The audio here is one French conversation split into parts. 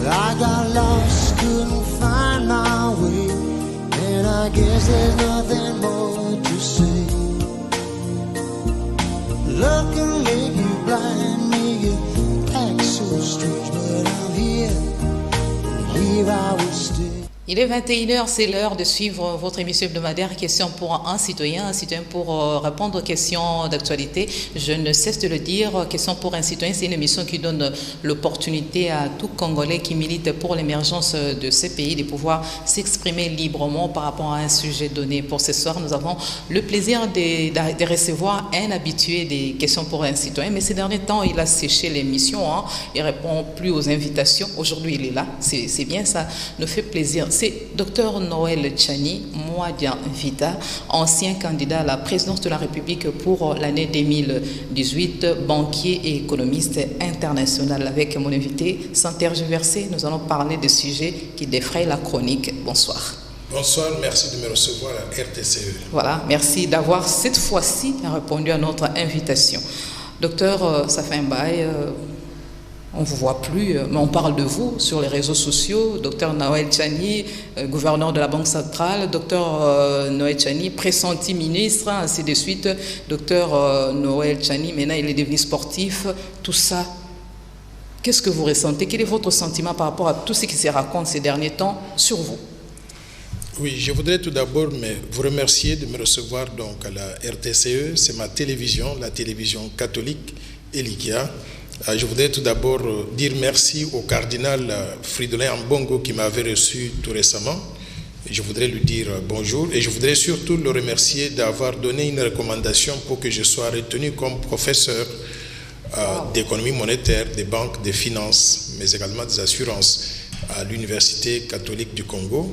I got lost, couldn't find my way, and I guess there's nothing more to say. Love can make you blind, make you act so strange, but I'm here, and here I will stay. Il est 21h, c'est l'heure de suivre votre émission hebdomadaire Question pour un citoyen pour répondre aux questions d'actualité. Je ne cesse de le dire, Question pour un citoyen, c'est une émission qui donne l'opportunité à tout Congolais qui milite pour l'émergence de ce pays de pouvoir s'exprimer librement par rapport à un sujet donné. Pour ce soir, nous avons le plaisir de recevoir un habitué des Questions pour un citoyen, mais ces derniers temps, il a séché l'émission, il ne répond plus aux invitations. Aujourd'hui, il est là, c'est bien, ça nous fait plaisir. C'est Dr Noël Tchani Mouadian Vita, ancien candidat à la présidence de la République pour l'année 2018, banquier et économiste international. Avec mon invité, sans tergiverser, nous allons parler de sujets qui défrayent la chronique. Bonsoir. Bonsoir, merci de me recevoir à RTCE. Voilà, merci d'avoir cette fois-ci répondu à notre invitation. Docteur, ça fait un bail. On ne vous voit plus, mais on parle de vous sur les réseaux sociaux. Docteur Noël Tchani, gouverneur de la Banque centrale. Docteur Noël Tchani, pressenti ministre, ainsi de suite. Docteur Noël Tchani, maintenant il est devenu sportif. Tout ça, qu'est-ce que vous ressentez? Quel est votre sentiment par rapport à tout ce qui se raconte ces derniers temps sur vous? Oui, je voudrais tout d'abord vous remercier de me recevoir donc à la RTCE. C'est ma télévision, la télévision catholique Elikia. Je voudrais tout d'abord dire merci au cardinal Fridolin Ambongo qui m'avait reçu tout récemment. Je voudrais lui dire bonjour et je voudrais surtout le remercier d'avoir donné une recommandation pour que je sois retenu comme professeur d'économie monétaire, des banques, des finances, mais également des assurances à l'Université catholique du Congo.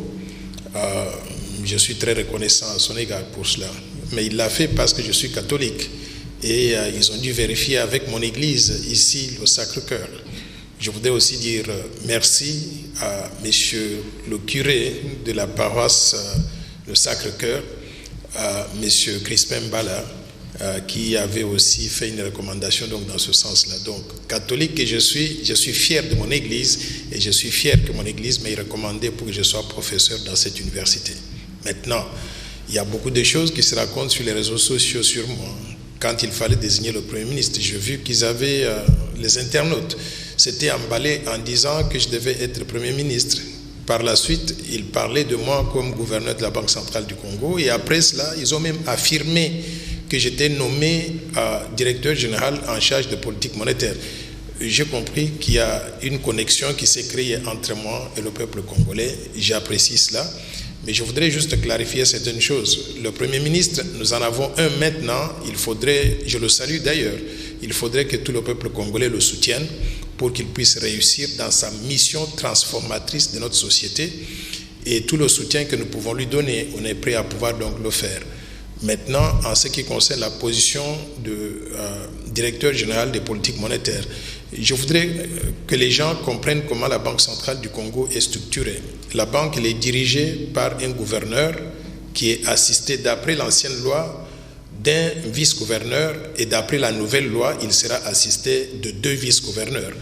Je suis très reconnaissant à son égard pour cela. Mais il l'a fait parce que je suis catholique. Et ils ont dû vérifier avec mon église ici, le Sacré-Cœur. Je voudrais aussi dire merci à monsieur le curé de la paroisse le Sacré-Cœur, à monsieur Crispin Bala, qui avait aussi fait une recommandation donc, dans ce sens-là. Donc, catholique que je suis fier de mon église et je suis fier que mon église m'ait recommandé pour que je sois professeur dans cette université. Maintenant, il y a beaucoup de choses qui se racontent sur les réseaux sociaux sur moi. Quand il fallait désigner le Premier ministre, j'ai vu qu'ils avaient, les internautes, s'étaient emballés en disant que je devais être Premier ministre. Par la suite, ils parlaient de moi comme gouverneur de la Banque centrale du Congo. Et après cela, ils ont même affirmé que j'étais nommé directeur général en charge de politique monétaire. J'ai compris qu'il y a une connexion qui s'est créée entre moi et le peuple congolais. J'apprécie cela. Mais je voudrais juste clarifier certaines choses. Le Premier ministre, nous en avons un maintenant. Il faudrait, je le salue d'ailleurs, il faudrait que tout le peuple congolais le soutienne pour qu'il puisse réussir dans sa mission transformatrice de notre société. Et tout le soutien que nous pouvons lui donner, on est prêt à pouvoir donc le faire. Maintenant, en ce qui concerne la position de directeur général des politiques monétaires, je voudrais que les gens comprennent comment la Banque centrale du Congo est structurée. La banque elle est dirigée par un gouverneur qui est assisté, d'après l'ancienne loi, d'un vice-gouverneur et d'après la nouvelle loi, il sera assisté de 2 vice-gouverneurs.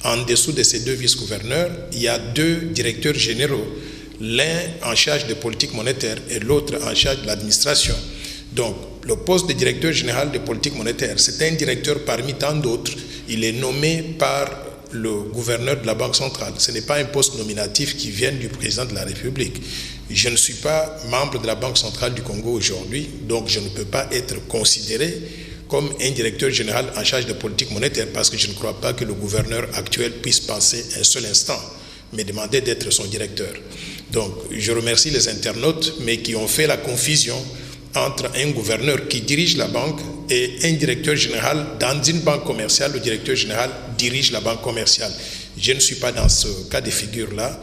En dessous de ces 2 vice-gouverneurs, il y a 2 directeurs généraux, l'un en charge de politique monétaire et l'autre en charge de l'administration. Donc, le poste de directeur général de politique monétaire, c'est un directeur parmi tant d'autres. Il est nommé par le gouverneur de la Banque centrale. Ce n'est pas un poste nominatif qui vient du président de la République. Je ne suis pas membre de la Banque centrale du Congo aujourd'hui, donc je ne peux pas être considéré comme un directeur général en charge de politique monétaire parce que je ne crois pas que le gouverneur actuel puisse penser un seul instant, mais demander d'être son directeur. Donc, je remercie les internautes, mais qui ont fait la confusion entre un gouverneur qui dirige la banque et un directeur général. Dans une banque commerciale, le directeur général dirige la banque commerciale. Je ne suis pas dans ce cas de figure-là.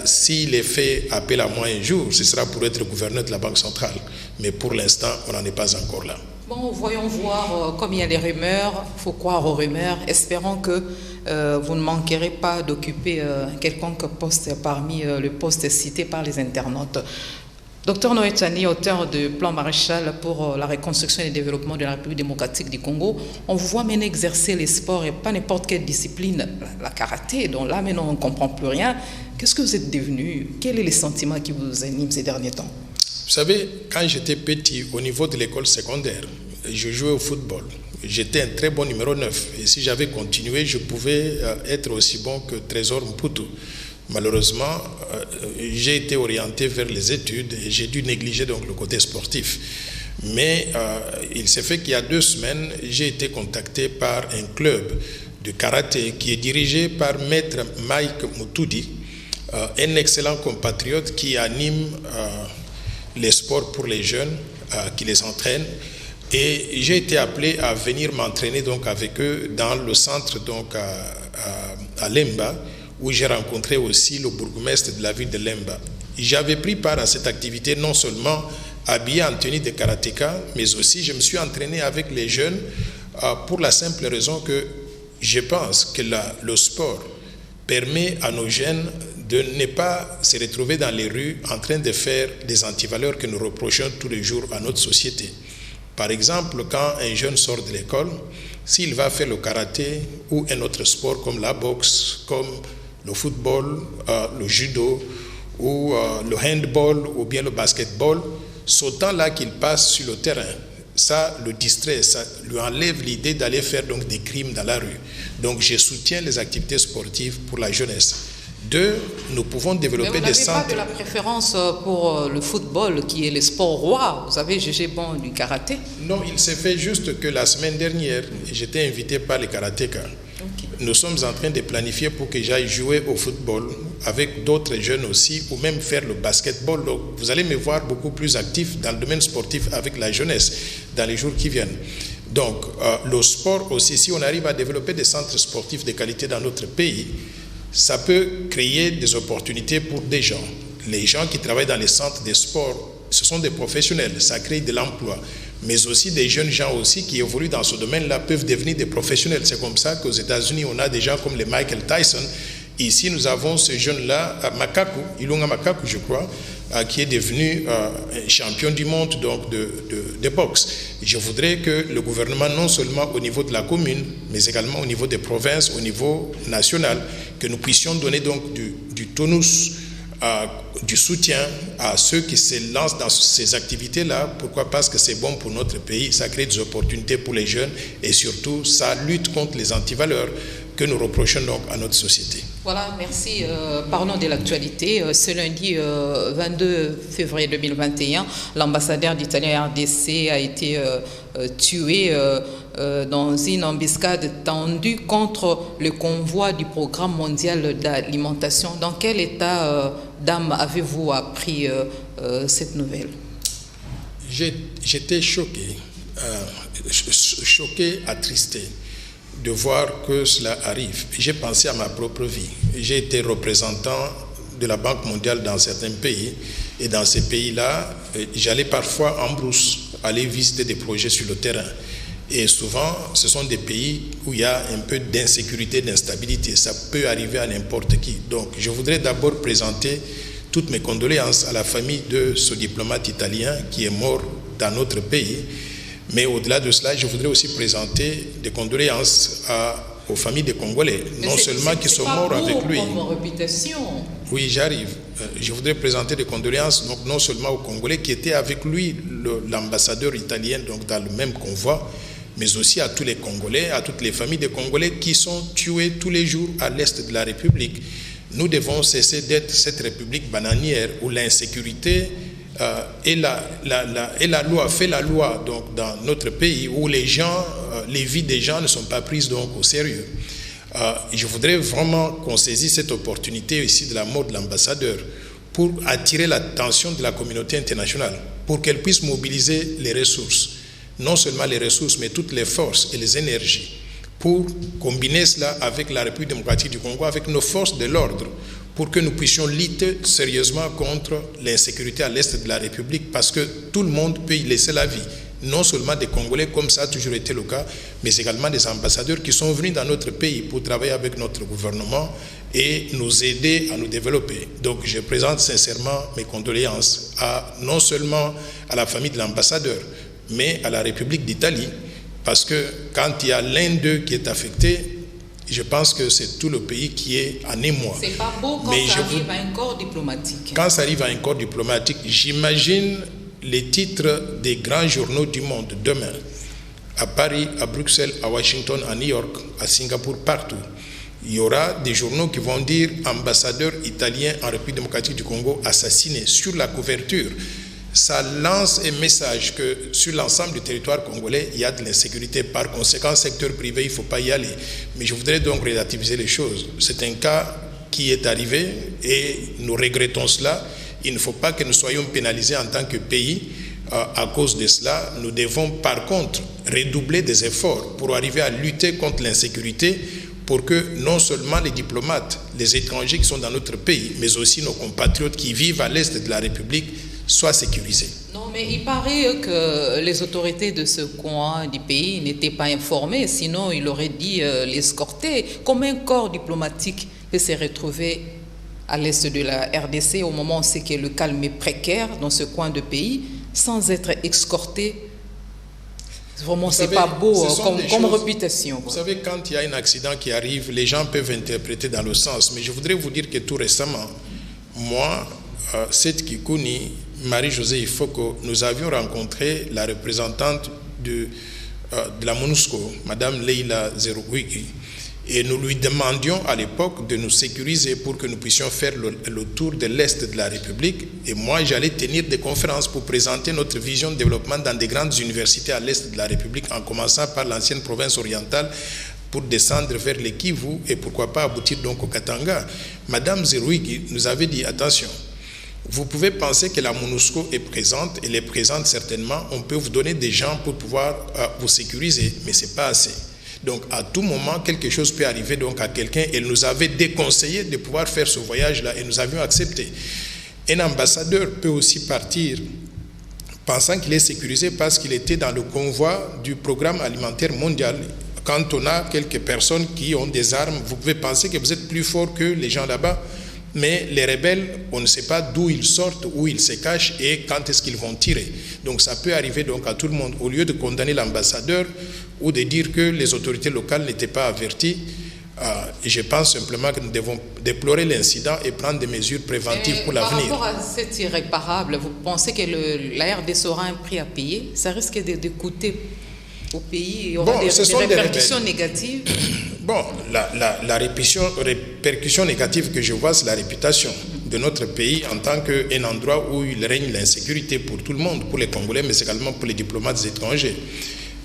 S'il est fait appel à moi un jour, ce sera pour être gouverneur de la Banque centrale. Mais pour l'instant, on n'en est pas encore là. Bon, voyons voir, comme il y a les rumeurs, il faut croire aux rumeurs. Espérons que vous ne manquerez pas d'occuper quelconque poste parmi le poste cité par les internautes. Docteur Noé Tchani, auteur du plan Maréchal pour la reconstruction et le développement de la République démocratique du Congo, on vous voit maintenant exercer les sports et pas n'importe quelle discipline, la karaté, dont là maintenant on ne comprend plus rien. Qu'est-ce que vous êtes devenu? Quel est le sentiment qui vous anime ces derniers temps? Vous savez, quand j'étais petit, au niveau de l'école secondaire, je jouais au football. J'étais un très bon numéro 9. Et si j'avais continué, je pouvais être aussi bon que Trésor Mputu. Malheureusement, j'ai été orienté vers les études et j'ai dû négliger donc le côté sportif. Mais il s'est fait qu'il y a 2 semaines, j'ai été contacté par un club de karaté qui est dirigé par Maître Mike Mutudi, un excellent compatriote qui anime les sports pour les jeunes, qui les entraîne. Et j'ai été appelé à venir m'entraîner donc avec eux dans le centre donc à Lemba, où j'ai rencontré aussi le bourgmestre de la ville de Lemba. J'avais pris part à cette activité non seulement habillé en tenue de karatéka, mais aussi je me suis entraîné avec les jeunes pour la simple raison que je pense que le sport permet à nos jeunes de ne pas se retrouver dans les rues en train de faire des antivaleurs que nous reprochons tous les jours à notre société. Par exemple, quand un jeune sort de l'école, s'il va faire le karaté ou un autre sport comme la boxe, comme le football, le judo ou le handball ou bien le basketball, ce temps-là qu'il passe sur le terrain, ça le distrait, ça lui enlève l'idée d'aller faire donc des crimes dans la rue. Donc je soutiens les activités sportives pour la jeunesse. 2, nous pouvons développer des centres. Vous n'avez pas de la préférence pour le football qui est le sport roi? Vous avez jugé bon du karaté? Non, il s'est fait juste que la semaine dernière, j'étais invité par les karatékas. Okay. Nous sommes en train de planifier pour que j'aille jouer au football avec d'autres jeunes aussi, ou même faire le basketball. Donc, vous allez me voir beaucoup plus actif dans le domaine sportif avec la jeunesse dans les jours qui viennent. Donc, le sport aussi, si on arrive à développer des centres sportifs de qualité dans notre pays, ça peut créer des opportunités pour des gens. Les gens qui travaillent dans les centres de sport, ce sont des professionnels, ça crée de l'emploi. Mais aussi des jeunes gens aussi qui évoluent dans ce domaine-là peuvent devenir des professionnels. C'est comme ça qu'aux États-Unis, on a des gens comme les Michael Tyson. Ici, nous avons ce jeune-là, Makaku, Ilunga Makaku, je crois, qui est devenu champion du monde donc, de boxe. Je voudrais que le gouvernement, non seulement au niveau de la commune, mais également au niveau des provinces, au niveau national, que nous puissions donner donc du tonus, du soutien à ceux qui se lancent dans ces activités-là. Pourquoi? Parce que c'est bon pour notre pays, ça crée des opportunités pour les jeunes et surtout, ça lutte contre les antivaleurs que nous reprochons donc à notre société. Voilà, merci. Parlons de l'actualité. Ce lundi 22 février 2021, l'ambassadeur d'Italie RDC a été tué dans une embuscade tendue contre le convoi du programme mondial d'alimentation. Dans quel état d'âme avez-vous appris cette nouvelle? J'étais choqué, attristé de voir que cela arrive. J'ai pensé à ma propre vie. J'ai été représentant de la Banque mondiale dans certains pays et dans ces pays-là, j'allais parfois en brousse aller visiter des projets sur le terrain. Et souvent, ce sont des pays où il y a un peu d'insécurité, d'instabilité. Ça peut arriver à n'importe qui. Donc, je voudrais d'abord présenter toutes mes condoléances à la famille de ce diplomate italien qui est mort dans notre pays. Mais au-delà de cela, je voudrais aussi présenter des condoléances aux familles des Congolais, non seulement qui sont morts avec lui. Oui, j'arrive. Je voudrais présenter des condoléances donc, non seulement aux Congolais qui étaient avec lui, l'ambassadeur italien donc, dans le même convoi, mais aussi à tous les Congolais, à toutes les familles des Congolais qui sont tués tous les jours à l'est de la République. Nous devons cesser d'être cette République bananière où l'insécurité et la loi fait la loi donc, dans notre pays où les gens, les vies des gens ne sont pas prises donc, au sérieux. Je voudrais vraiment qu'on saisisse cette opportunité ici de la mort de l'ambassadeur pour attirer l'attention de la communauté internationale, pour qu'elle puisse mobiliser les ressources, non seulement les ressources, mais toutes les forces et les énergies, pour combiner cela avec la République démocratique du Congo, avec nos forces de l'ordre, pour que nous puissions lutter sérieusement contre l'insécurité à l'est de la République, parce que tout le monde peut y laisser la vie. Non seulement des Congolais, comme ça a toujours été le cas, mais également des ambassadeurs qui sont venus dans notre pays pour travailler avec notre gouvernement et nous aider à nous développer. Donc je présente sincèrement mes condoléances non seulement à la famille de l'ambassadeur, mais à la République d'Italie, parce que quand il y a l'un d'eux qui est affecté, je pense que c'est tout le pays qui est en émoi. C'est pas beau quand ça arrive à un corps diplomatique. Quand ça arrive à un corps diplomatique, j'imagine les titres des grands journaux du monde demain, à Paris, à Bruxelles, à Washington, à New York, à Singapour, partout. Il y aura des journaux qui vont dire « ambassadeur italien en République démocratique du Congo assassiné » sur la couverture. Ça lance un message que sur l'ensemble du territoire congolais, il y a de l'insécurité. Par conséquent, secteur privé, il ne faut pas y aller. Mais je voudrais donc relativiser les choses. C'est un cas qui est arrivé et nous regrettons cela. Il ne faut pas que nous soyons pénalisés en tant que pays à cause de cela. Nous devons par contre redoubler des efforts pour arriver à lutter contre l'insécurité, pour que non seulement les diplomates, les étrangers qui sont dans notre pays, mais aussi nos compatriotes qui vivent à l'est de la République soient sécurisés. Non, mais il paraît que les autorités de ce coin du pays n'étaient pas informées, sinon il aurait dit l'escorter. Comme un corps diplomatique peut se retrouver à l'est de la RDC au moment où on sait que le calme est précaire dans ce coin de pays, sans être escorté. Vraiment, c'est pas beau comme réputation. Vous savez, quand il y a un accident qui arrive, les gens peuvent interpréter dans le sens. Mais je voudrais vous dire que tout récemment, moi, Seth Kikouni, Marie-Josée Ifoko, nous avions rencontré la représentante de la MONUSCO, Madame Leila Zerouiki, et nous lui demandions à l'époque de nous sécuriser pour que nous puissions faire le tour de l'Est de la République. Et moi, j'allais tenir des conférences pour présenter notre vision de développement dans des grandes universités à l'Est de la République, en commençant par l'ancienne province orientale, pour descendre vers le Kivu et pourquoi pas aboutir donc au Katanga. Madame Zerouiki nous avait dit, attention, vous pouvez penser que la MONUSCO est présente, elle est présente certainement, on peut vous donner des gens pour pouvoir vous sécuriser, mais ce n'est pas assez. Donc à tout moment, quelque chose peut arriver donc à quelqu'un. Elle nous avait déconseillé de pouvoir faire ce voyage-là et nous avions accepté. Un ambassadeur peut aussi partir pensant qu'il est sécurisé parce qu'il était dans le convoi du programme alimentaire mondial. Quand on a quelques personnes qui ont des armes, vous pouvez penser que vous êtes plus fort que les gens là-bas. Mais les rebelles, on ne sait pas d'où ils sortent, où ils se cachent et quand est-ce qu'ils vont tirer. Donc ça peut arriver donc à tout le monde. Au lieu de condamner l'ambassadeur ou de dire que les autorités locales n'étaient pas averties, je pense simplement que nous devons déplorer l'incident et prendre des mesures préventives pour l'avenir. Par rapport à cet irréparable, vous pensez que la RDC aura un prix à payer? Ça risque de coûter au pays, il y aura des répercussions négatives? Bon, la répercussion négative que je vois, c'est la réputation de notre pays en tant qu'un endroit où il règne l'insécurité pour tout le monde, pour les Congolais, mais également pour les diplomates étrangers.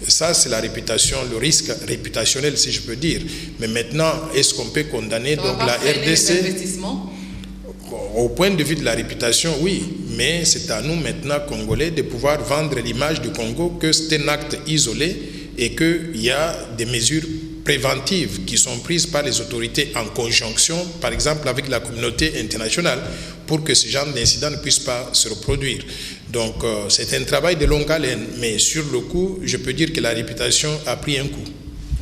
Ça, c'est la réputation, le risque réputationnel, si je peux dire. Mais maintenant, est-ce qu'on peut condamner donc la RDC? Au point de vue de la réputation, oui, mais c'est à nous maintenant, Congolais, de pouvoir vendre l'image du Congo que c'est un acte isolé et qu'il y a des mesures préventives qui sont prises par les autorités en conjonction, par exemple avec la communauté internationale, pour que ce genre d'incident ne puisse pas se reproduire. Donc c'est un travail de longue haleine, mais sur le coup, je peux dire que la réputation a pris un coup.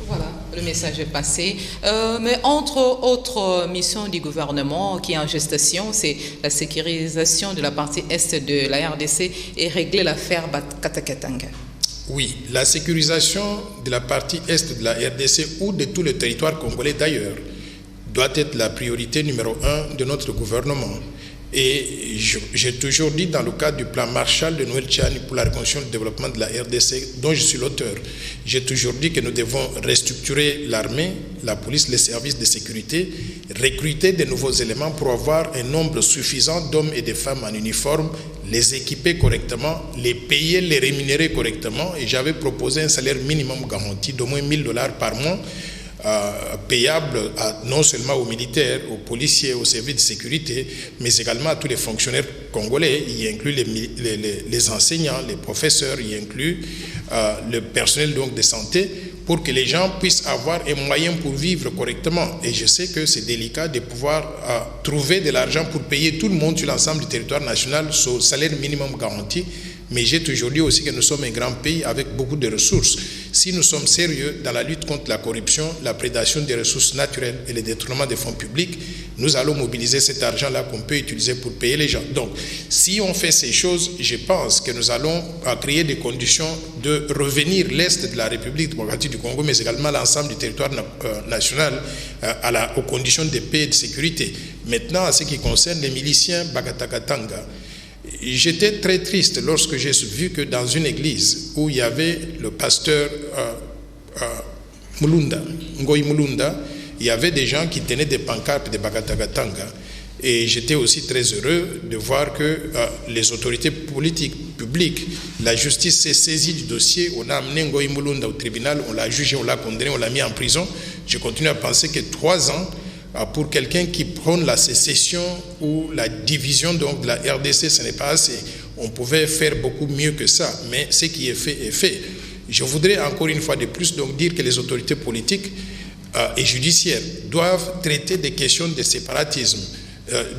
Voilà, le message est passé. Mais entre autres missions du gouvernement qui est en gestation, c'est la sécurisation de la partie est de la RDC et régler l'affaire Katakatanga. Oui, la sécurisation de la partie est de la RDC ou de tout le territoire congolais d'ailleurs doit être la priorité numéro 1 de notre gouvernement. Et j'ai toujours dit dans le cadre du plan Marshall de Noël Tchani pour la reconstruction et le développement de la RDC, dont je suis l'auteur, j'ai toujours dit que nous devons restructurer l'armée, la police, les services de sécurité, recruter de nouveaux éléments pour avoir un nombre suffisant d'hommes et de femmes en uniforme, les équiper correctement, les payer, les rémunérer correctement. Et j'avais proposé un salaire minimum garanti d'au moins $1000 par mois, payable non seulement aux militaires, aux policiers, aux services de sécurité, mais également à tous les fonctionnaires congolais. Il inclut les enseignants, les professeurs, il inclut le personnel donc de santé, pour que les gens puissent avoir un moyen pour vivre correctement. Et je sais que c'est délicat de pouvoir trouver de l'argent pour payer tout le monde sur l'ensemble du territoire national au salaire minimum garanti. Mais j'ai toujours dit aussi que nous sommes un grand pays avec beaucoup de ressources. si nous sommes sérieux dans la lutte contre la corruption, la prédation des ressources naturelles et le détournement des fonds publics, nous allons mobiliser cet argent-là qu'on peut utiliser pour payer les gens. Donc, si on fait ces choses, je pense que nous allons créer des conditions de revenir l'Est de la République démocratique du Congo, mais également l'ensemble du territoire national aux conditions de paix et de sécurité. Maintenant, en ce qui concerne les miliciens Bagatakatanga, j'étais très triste lorsque j'ai vu que dans une église où il y avait le pasteur Mulunda, Ngoï Mulunda, il y avait des gens qui tenaient des pancartes de Bagatakatanga. Et j'étais aussi très heureux de voir que les autorités politiques, publiques, la justice s'est saisie du dossier. On a amené Ngoï Mulunda au tribunal, on l'a jugé, on l'a condamné, on l'a mis en prison. Je continue à penser que 3 ans pour quelqu'un qui prône la sécession ou la division donc, de la RDC, ce n'est pas assez. On pouvait faire beaucoup mieux que ça, mais ce qui est fait est fait. Je voudrais encore une fois de plus donc, dire que les autorités politiques et judiciaires doivent traiter des questions de séparatisme,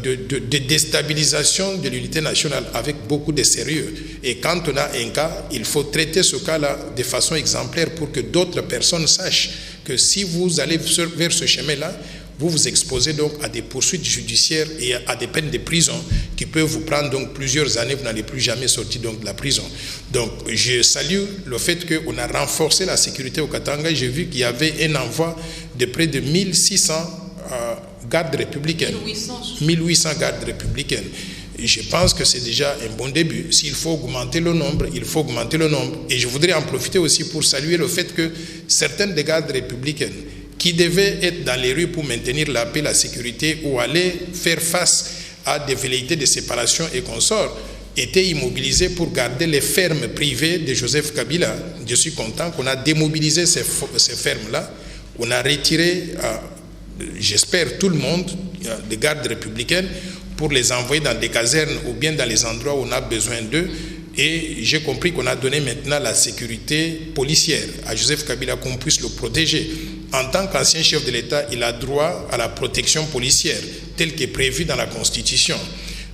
de déstabilisation de l'unité nationale avec beaucoup de sérieux. Et quand on a un cas, il faut traiter ce cas-là de façon exemplaire pour que d'autres personnes sachent que si vous allez vers ce chemin-là, vous vous exposez donc à des poursuites judiciaires et à des peines de prison qui peuvent vous prendre donc plusieurs années, vous n'allez plus jamais sortir donc de la prison. Donc je salue le fait qu'on a renforcé la sécurité au Katanga. J'ai vu qu'il y avait un envoi de près de 1600 gardes républicains. 1800 gardes républicains. Et je pense que c'est déjà un bon début. S'il faut augmenter le nombre, il faut augmenter le nombre. Et je voudrais en profiter aussi pour saluer le fait que certaines des gardes républicaines qui devaient être dans les rues pour maintenir la paix, la sécurité ou aller faire face à des velléités de séparation et consorts, étaient immobilisés pour garder les fermes privées de Joseph Kabila. Je suis content qu'on a démobilisé ces fermes-là. On a retiré, j'espère, tout le monde, des gardes républicaines, pour les envoyer dans des casernes ou bien dans les endroits où on a besoin d'eux. Et j'ai compris qu'on a donné maintenant la sécurité policière à Joseph Kabila, qu'on puisse le protéger. En tant qu'ancien chef de l'État, il a droit à la protection policière, telle qu'est prévue dans la Constitution.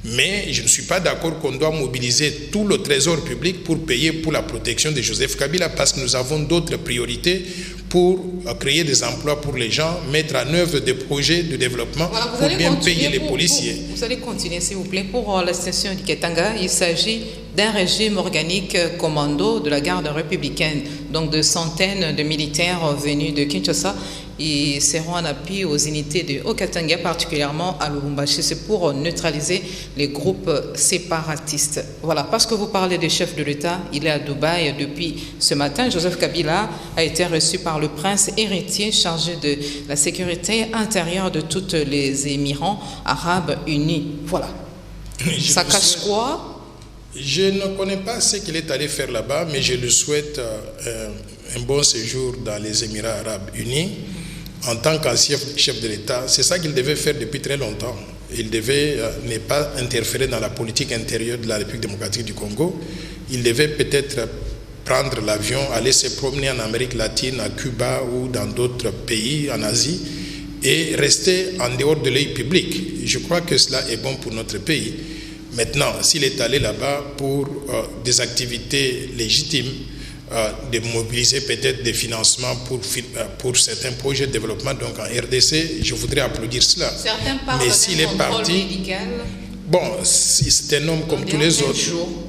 Mais je ne suis pas d'accord qu'on doit mobiliser tout le trésor public pour payer pour la protection de Joseph Kabila, parce que nous avons d'autres priorités pour créer des emplois pour les gens, mettre en œuvre des projets de développement pour bien payer les policiers. Vous allez continuer, s'il vous plaît. Pour la station du Katanga, il s'agit d'un régime organique commando de la garde républicaine, donc de centaines de militaires venus de Kinshasa. Ils seront en appui aux unités de Haut-Katanga, particulièrement à Lubumbashi. C'est pour neutraliser les groupes séparatistes. Voilà, parce que vous parlez des chefs de l'État, il est à Dubaï depuis ce matin. Joseph Kabila a été reçu par le prince héritier chargé de la sécurité intérieure de tous les Émirats arabes unis. Voilà. Ça cache quoi? Je ne connais pas ce qu'il est allé faire là-bas, mais je lui souhaite un bon séjour dans les Émirats arabes unis. En tant qu'ancien chef de l'État, c'est ça qu'il devait faire depuis très longtemps. Il devait ne pas interférer dans la politique intérieure de la République démocratique du Congo. Il devait peut-être prendre l'avion, aller se promener en Amérique latine, à Cuba ou dans d'autres pays en Asie et rester en dehors de l'œil public. Je crois que cela est bon pour notre pays. Maintenant, s'il est allé là-bas pour des activités légitimes, de mobiliser peut-être des financements pour certains projets de développement donc en RDC, je voudrais applaudir cela. Certains parlent mais s'il est parti, médical. Bon, c'est un homme comme tous les autres.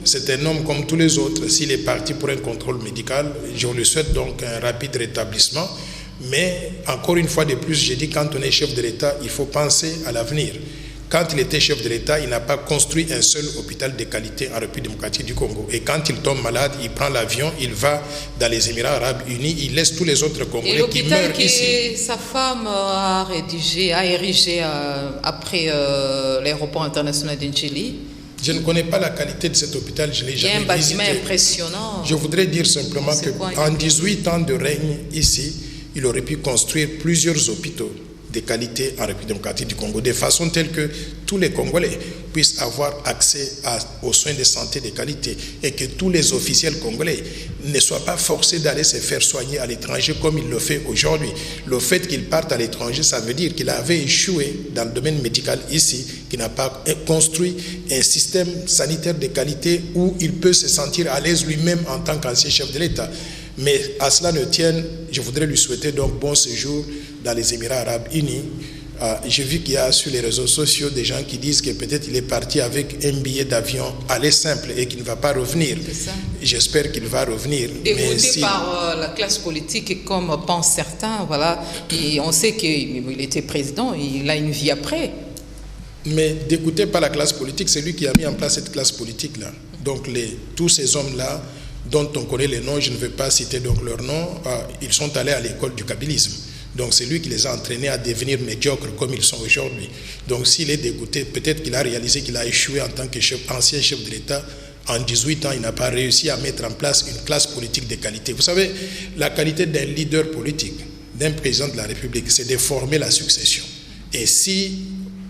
C'est un homme comme tous les autres. S'il est parti pour un contrôle médical, je lui souhaite donc un rapide rétablissement. Mais encore une fois de plus, j'ai dit, quand on est chef de l'État, il faut penser à l'avenir. Quand il était chef de l'État, il n'a pas construit un seul hôpital de qualité en République démocratique du Congo. Et quand il tombe malade, il prend l'avion, il va dans les Émirats arabes unis, il laisse tous les autres Congolais qui meurent ici. Et l'hôpital que sa femme a érigé après l'aéroport international d'Indjili. Je ne connais pas la qualité de cet hôpital, je ne l'ai jamais visité. Il y a un bâtiment impressionnant. Je voudrais dire simplement qu'en 18 ans de règne ici, il aurait pu construire plusieurs hôpitaux de qualité en République démocratique du Congo, de façon telle que tous les Congolais puissent avoir accès aux soins de santé de qualité et que tous les officiels congolais ne soient pas forcés d'aller se faire soigner à l'étranger comme il le fait aujourd'hui. Le fait qu'ils partent à l'étranger, ça veut dire qu'il avait échoué dans le domaine médical ici, qu'il n'a pas construit un système sanitaire de qualité où il peut se sentir à l'aise lui-même en tant qu'ancien chef de l'État. Mais à cela ne tienne, je voudrais lui souhaiter donc bon séjour dans les Émirats Arabes Unis. J'ai vu qu'il y a sur les réseaux sociaux des gens qui disent que peut-être il est parti avec un billet d'avion aller simple et qu'il ne va pas revenir. J'espère qu'il va revenir. Dégoûté par la classe politique, comme pensent certains, voilà. Et on sait qu'il était président, il a une vie après. Mais dégoûté par la classe politique, c'est lui qui a mis en place cette classe politique-là. Donc tous ces hommes-là, dont on connaît les noms, je ne vais pas citer donc leurs noms, ils sont allés à l'école du kabylisme. Donc c'est lui qui les a entraînés à devenir médiocres comme ils sont aujourd'hui. Donc s'il est dégoûté, peut-être qu'il a réalisé qu'il a échoué en tant qu'ancien chef de l'État. En 18 ans, il n'a pas réussi à mettre en place une classe politique de qualité. Vous savez, la qualité d'un leader politique, d'un président de la République, c'est de former la succession. Et si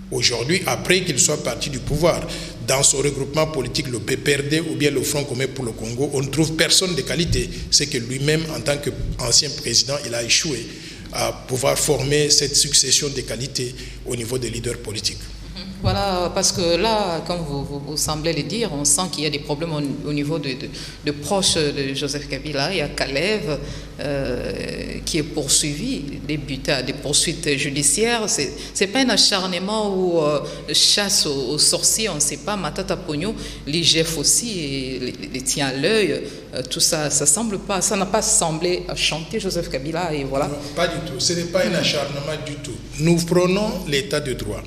aujourd'hui, après qu'il soit parti du pouvoir, dans son regroupement politique, le PPRD ou bien le Front commun pour le Congo, on ne trouve personne de qualité. C'est que lui-même, en tant qu'ancien président, il a échoué à pouvoir former cette succession de qualité au niveau des leaders politiques. Voilà, parce que là, comme vous semblez le dire, on sent qu'il y a des problèmes au niveau de proches de Joseph Kabila. Il y a Kalev qui est poursuivi, débuté à des poursuites judiciaires. C'est pas un acharnement ou chasse aux sorciers, on ne sait pas. Matata Pogno, l'IGF aussi les tient à l'œil. Tout ça, ça n'a pas semblé chanter Joseph Kabila et voilà. Non, pas du tout. Ce n'est pas un acharnement du tout. Nous prenons l'état de droit.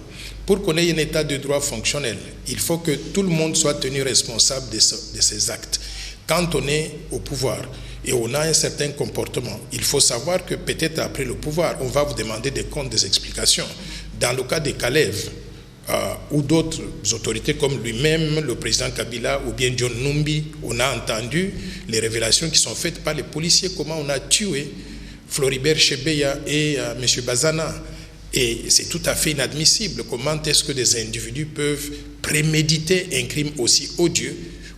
Pour qu'on ait un état de droit fonctionnel, il faut que tout le monde soit tenu responsable de ses actes. Quand on est au pouvoir et on a un certain comportement, il faut savoir que peut-être après le pouvoir, on va vous demander des comptes, des explications. Dans le cas de Kalev ou d'autres autorités comme lui-même, le président Kabila ou bien John Numbi, on a entendu les révélations qui sont faites par les policiers, comment on a tué Floribert Chebeya et M. Bazana. Et c'est tout à fait inadmissible. Comment est-ce que des individus peuvent préméditer un crime aussi odieux,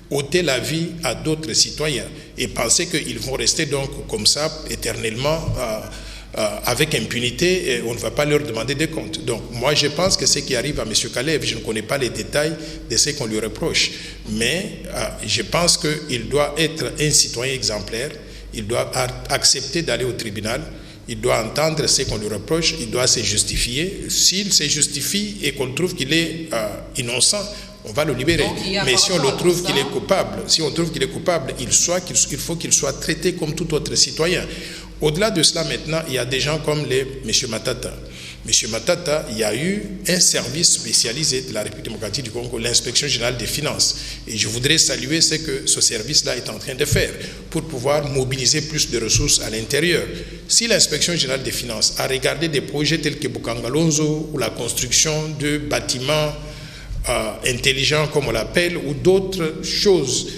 ôter la vie à d'autres citoyens et penser qu'ils vont rester donc comme ça éternellement avec impunité et on ne va pas leur demander des comptes. Donc moi je pense que ce qui arrive à M. Kalev, je ne connais pas les détails de ce qu'on lui reproche, mais je pense qu'il doit être un citoyen exemplaire, il doit accepter d'aller au tribunal. Il doit entendre ce qu'on lui reproche, il doit se justifier. S'il se justifie et qu'on trouve qu'il est innocent, on va le libérer. Mais si on le trouve qu'il est coupable, il faut qu'il soit traité comme tout autre citoyen. Au-delà de cela, maintenant, il y a des gens comme M. Matata. M. Matata, il y a eu un service spécialisé de la République démocratique du Congo, l'inspection générale des finances. Et je voudrais saluer ce que ce service-là est en train de faire pour pouvoir mobiliser plus de ressources à l'intérieur. Si l'inspection générale des finances a regardé des projets tels que Bukangalonzo ou la construction de bâtiments intelligents, comme on l'appelle, ou d'autres choses,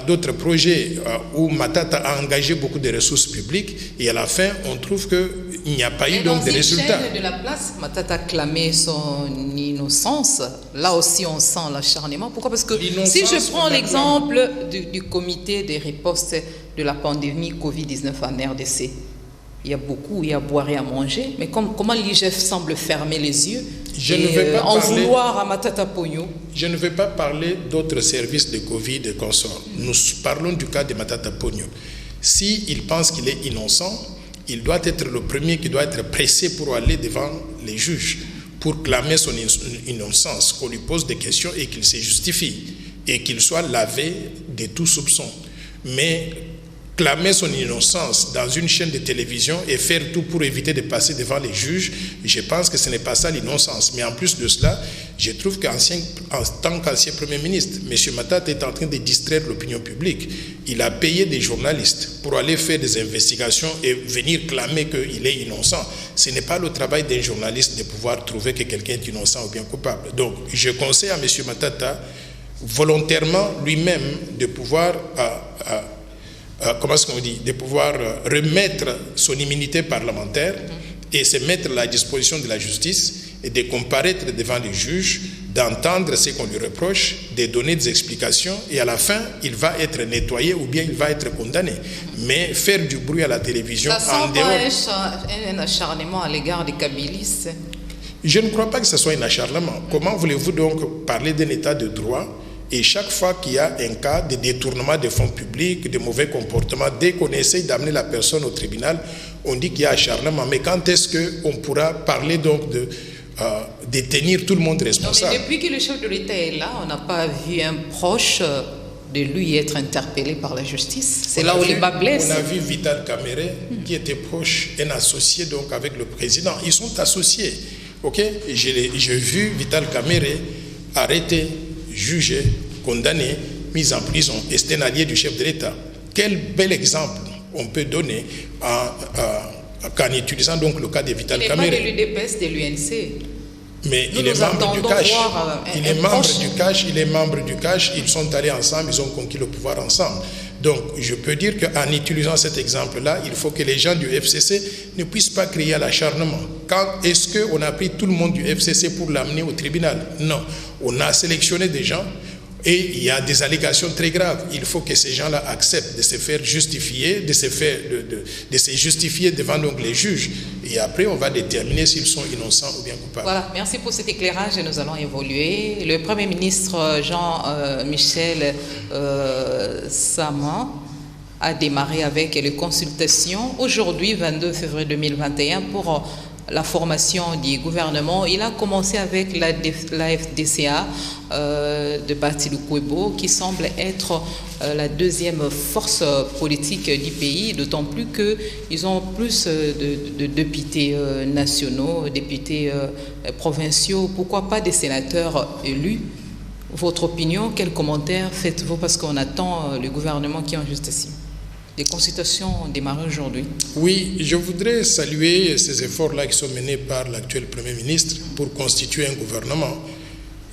d'autres projets où Matata a engagé beaucoup de ressources publiques et à la fin, on trouve qu'il n'y a pas eu donc de résultats. De la place, Matata clamait son innocence. Là aussi, on sent l'acharnement. Pourquoi? Parce que si je prends l'exemple du comité de riposte de la pandémie Covid-19 en RDC, il y a à boire et à manger, mais comment l'IGF semble fermer les yeux en vouloir à Matata Pogno. Je ne vais pas parler d'autres services de Covid et consorts. Nous parlons du cas de Matata Pogno. S'il pense qu'il est innocent, il doit être le premier qui doit être pressé pour aller devant les juges, pour clamer son innocence, qu'on lui pose des questions et qu'il se justifie, et qu'il soit lavé de tout soupçon. Mais clamer son innocence dans une chaîne de télévision et faire tout pour éviter de passer devant les juges, je pense que ce n'est pas ça l'innocence. Mais en plus de cela, je trouve qu'en tant qu'ancien Premier ministre, M. Matata est en train de distraire l'opinion publique. Il a payé des journalistes pour aller faire des investigations et venir clamer qu'il est innocent. Ce n'est pas le travail d'un journaliste de pouvoir trouver que quelqu'un est innocent ou bien coupable. Donc, je conseille à M. Matata, volontairement lui-même, de pouvoir de pouvoir remettre son immunité parlementaire et se mettre à la disposition de la justice et de comparaître devant les juges, d'entendre ce qu'on lui reproche, de donner des explications et à la fin, il va être nettoyé ou bien il va être condamné. Mais faire du bruit à la télévision en dehors... Ça sent un acharnement à l'égard des Kabilistes. Je ne crois pas que ce soit un acharnement. Comment voulez-vous donc parler d'un état de droit Et chaque fois qu'il y a un cas de détournement des fonds publics, de mauvais comportement, dès qu'on essaye d'amener la personne au tribunal, on dit qu'il y a acharnement. Mais quand est-ce qu'on pourra parler donc de tenir tout le monde responsable? Non, mais depuis que le chef de l'État est là, on n'a pas vu un proche de lui être interpellé par la justice. C'est là où les bas blessent. On a vu Vital Kamerhe, qui était proche, un associé donc avec le président. Ils sont associés. Ok? Et j'ai vu Vital Kamerhe arrêté, jugé, condamné, mis en prison. Et c'était un allié du chef de l'État. Quel bel exemple on peut donner en utilisant donc le cas de Vital Kamerhe. Il n'est pas de l'UDPS, de l'UNC. Mais il est membre du CACH. Il est membre du CACH. Ils sont allés ensemble, ils ont conquis le pouvoir ensemble. Donc, je peux dire qu'en utilisant cet exemple-là, il faut que les gens du FCC ne puissent pas crier à l'acharnement. Quand est-ce qu'on a pris tout le monde du FCC pour l'amener au tribunal? Non. On a sélectionné des gens et il y a des allégations très graves. Il faut que ces gens-là acceptent de se faire justifier, de se justifier devant donc les juges. Et après, on va déterminer s'ils sont innocents ou bien coupables. Voilà, merci pour cet éclairage et nous allons évoluer. Le Premier ministre Jean-Michel Sama a démarré avec les consultations aujourd'hui, 22 février 2021, pour la formation du gouvernement. Il a commencé avec la FDCA de Bati Lukwebo, qui semble être la deuxième force politique du pays, d'autant plus qu'ils ont plus de députés nationaux, députés provinciaux, pourquoi pas des sénateurs élus. Votre opinion, quels commentaires faites-vous, parce qu'on attend le gouvernement qui est en gestation? Les consultations ont démarré aujourd'hui. Oui, je voudrais saluer ces efforts-là qui sont menés par l'actuel Premier ministre pour constituer un gouvernement.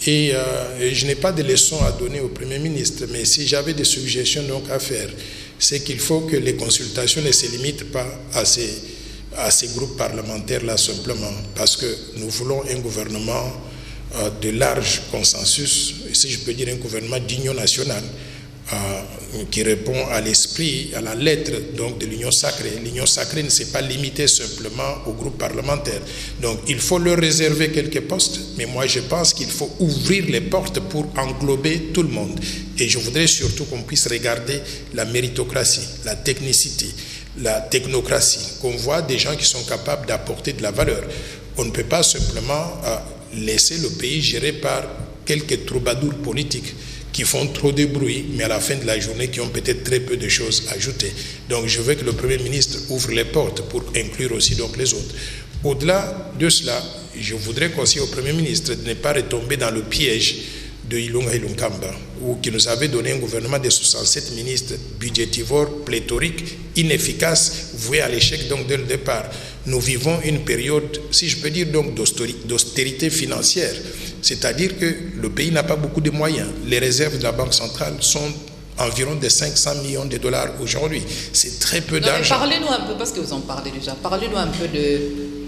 Et je n'ai pas de leçons à donner au Premier ministre, mais si j'avais des suggestions donc à faire, c'est qu'il faut que les consultations ne se limitent pas à ces groupes parlementaires-là simplement, parce que nous voulons un gouvernement de large consensus, si je peux dire un gouvernement d'union nationale, qui répond à l'esprit, à la lettre donc de l'union sacrée. L'union sacrée ne s'est pas limitée simplement aux groupes parlementaires. Donc il faut leur réserver quelques postes, mais moi je pense qu'il faut ouvrir les portes pour englober tout le monde. Et je voudrais surtout qu'on puisse regarder la méritocratie, la technicité, la technocratie, qu'on voit des gens qui sont capables d'apporter de la valeur. On ne peut pas simplement laisser le pays géré par quelques troubadours politiques qui font trop de bruit, mais à la fin de la journée, qui ont peut-être très peu de choses à ajouter. Donc, je veux que le Premier ministre ouvre les portes pour inclure aussi donc les autres. Au-delà de cela, je voudrais conseiller au Premier ministre de ne pas retomber dans le piège de Ilunga Ilunkamba, qui nous avait donné un gouvernement de 67 ministres budgétivores, pléthoriques, inefficaces, voués à l'échec donc dès le départ. Nous vivons une période, si je peux dire donc d'austérité financière, c'est-à-dire que le pays n'a pas beaucoup de moyens. Les réserves de la Banque centrale sont environ de 500 millions de dollars aujourd'hui. C'est très peu d'argent. Parlez-nous un peu, parce que vous en parlez déjà, parlez-nous un peu de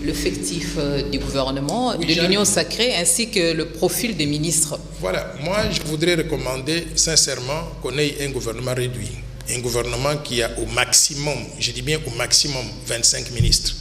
l'effectif du gouvernement, de l'union sacrée, ainsi que le profil des ministres. Voilà, moi je voudrais recommander sincèrement qu'on ait un gouvernement réduit. Un gouvernement qui a au maximum, je dis bien au maximum 25 ministres.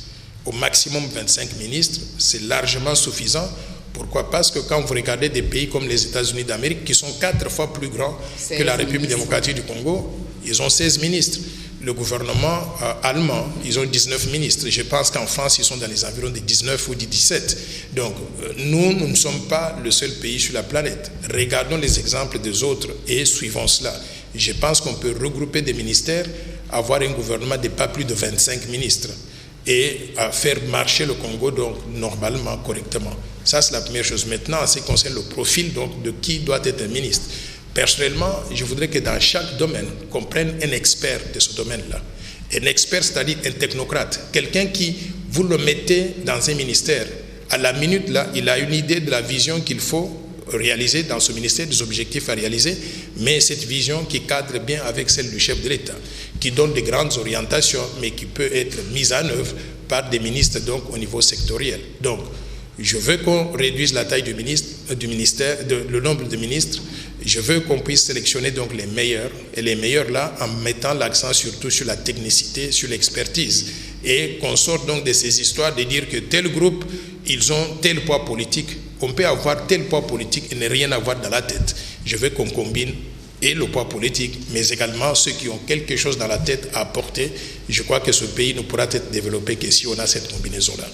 Au maximum 25 ministres, c'est largement suffisant. Pourquoi? Parce que quand vous regardez des pays comme les États-Unis d'Amérique, qui sont 4 fois plus grands que la République démocratique du Congo, ils ont 16 ministres. Le gouvernement allemand, ils ont 19 ministres. Je pense qu'en France, ils sont dans les environs de 19 ou de 17. Donc, nous ne sommes pas le seul pays sur la planète. Regardons les exemples des autres et suivons cela. Je pense qu'on peut regrouper des ministères, avoir un gouvernement de pas plus de 25 ministres et faire marcher le Congo donc normalement, correctement. Ça, c'est la première chose. Maintenant, en ce qui concerne le profil donc, de qui doit être un ministre, personnellement, je voudrais que dans chaque domaine, qu'on prenne un expert de ce domaine-là. Un expert, c'est-à-dire un technocrate. Quelqu'un qui, vous le mettez dans un ministère, à la minute là, il a une idée de la vision qu'il faut réaliser dans ce ministère, des objectifs à réaliser, mais cette vision qui cadre bien avec celle du chef de l'État, qui donne de grandes orientations, mais qui peut être mise en œuvre par des ministres donc, au niveau sectoriel. Donc, je veux qu'on réduise la taille du ministère, le nombre de ministres. Je veux qu'on puisse sélectionner donc les meilleurs, et les meilleurs là, en mettant l'accent surtout sur la technicité, sur l'expertise, et qu'on sorte donc de ces histoires de dire que tel groupe, ils ont tel poids politique. On peut avoir tel poids politique et ne rien avoir dans la tête. Je veux qu'on combine et le poids politique, mais également ceux qui ont quelque chose dans la tête à apporter. Je crois que ce pays ne pourra être développé que si on a cette combinaison-là.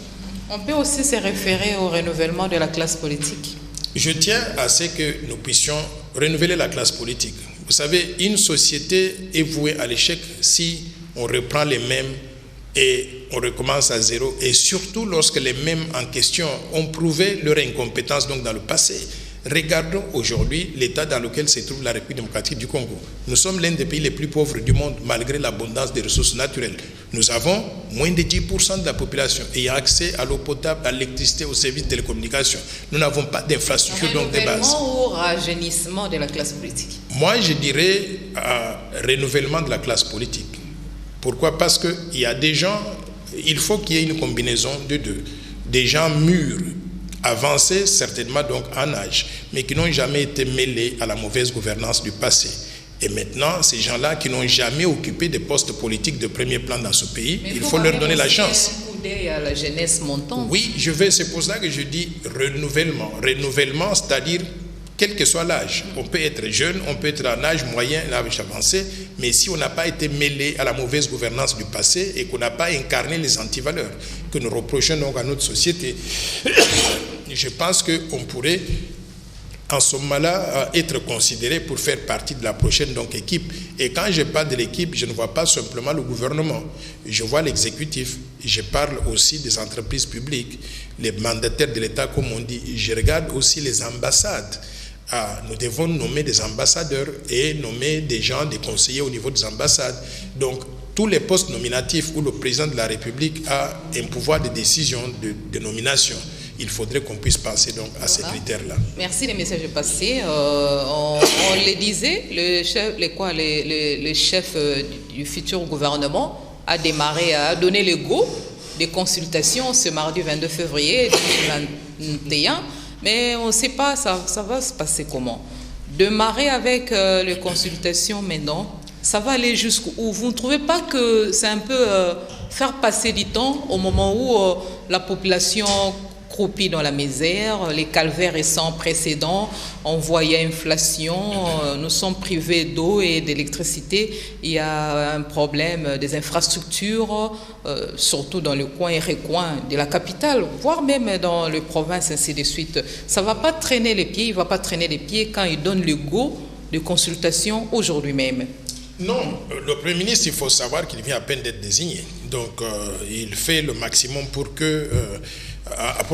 On peut aussi se référer au renouvellement de la classe politique. Je tiens à ce que nous puissions renouveler la classe politique. Vous savez, une société est vouée à l'échec si on reprend les mêmes et on recommence à zéro. Et surtout lorsque les mêmes en question ont prouvé leur incompétence donc dans le passé. Regardons aujourd'hui l'état dans lequel se trouve la République démocratique du Congo. Nous sommes l'un des pays les plus pauvres du monde malgré l'abondance des ressources naturelles. Nous avons moins de 10% de la population ayant accès à l'eau potable, à l'électricité, aux services de télécommunications. Nous n'avons pas d'infrastructure donc de base. Renouvellement ou rajeunissement de la classe politique? Moi, je dirais renouvellement de la classe politique. Pourquoi? Parce qu'il y a des gens, il faut qu'il y ait une combinaison de deux. Des gens mûrs, avancés certainement donc en âge, mais qui n'ont jamais été mêlés à la mauvaise gouvernance du passé. Et maintenant, ces gens-là qui n'ont jamais occupé des postes politiques de premier plan dans ce pays, il faut leur donner la chance. Un coup d'œil à la jeunesse montante. Oui, c'est pour ça que je dis renouvellement. Renouvellement, c'est-à-dire quel que soit l'âge. On peut être jeune, on peut être en âge moyen, en âge avancé, mais si on n'a pas été mêlé à la mauvaise gouvernance du passé et qu'on n'a pas incarné les antivaleurs que nous reprochons donc à notre société, je pense qu'on pourrait en ce moment-là être considéré pour faire partie de la prochaine donc, équipe. Et quand je parle de l'équipe, je ne vois pas simplement le gouvernement, je vois l'exécutif, je parle aussi des entreprises publiques, les mandataires de l'État comme on dit, je regarde aussi les ambassades. Nous devons nommer des ambassadeurs et nommer des gens, des conseillers au niveau des ambassades. Donc, tous les postes nominatifs où le président de la République a un pouvoir de décision, de nomination, il faudrait qu'on puisse penser donc à ces critères-là. Merci, les messages passés. On le disait, le chef du futur gouvernement a démarré, a donné le go des consultations ce mardi 22 février 2021. Mais on ne sait pas, ça va se passer comment. Démarrer avec les consultations maintenant, ça va aller jusqu'où? Vous ne trouvez pas que c'est un peu faire passer du temps au moment où la population croupit dans la misère, les calvaires récents précédents, on voyait inflation, nous sommes privés d'eau et d'électricité, il y a un problème des infrastructures, surtout dans le coin et recoin de la capitale, voire même dans les provinces, ainsi de suite. Ça ne va pas traîner les pieds, il ne va pas traîner les pieds quand il donne le go de consultation aujourd'hui même. Non, le Premier ministre, il faut savoir qu'il vient à peine d'être désigné. Donc, il fait le maximum pour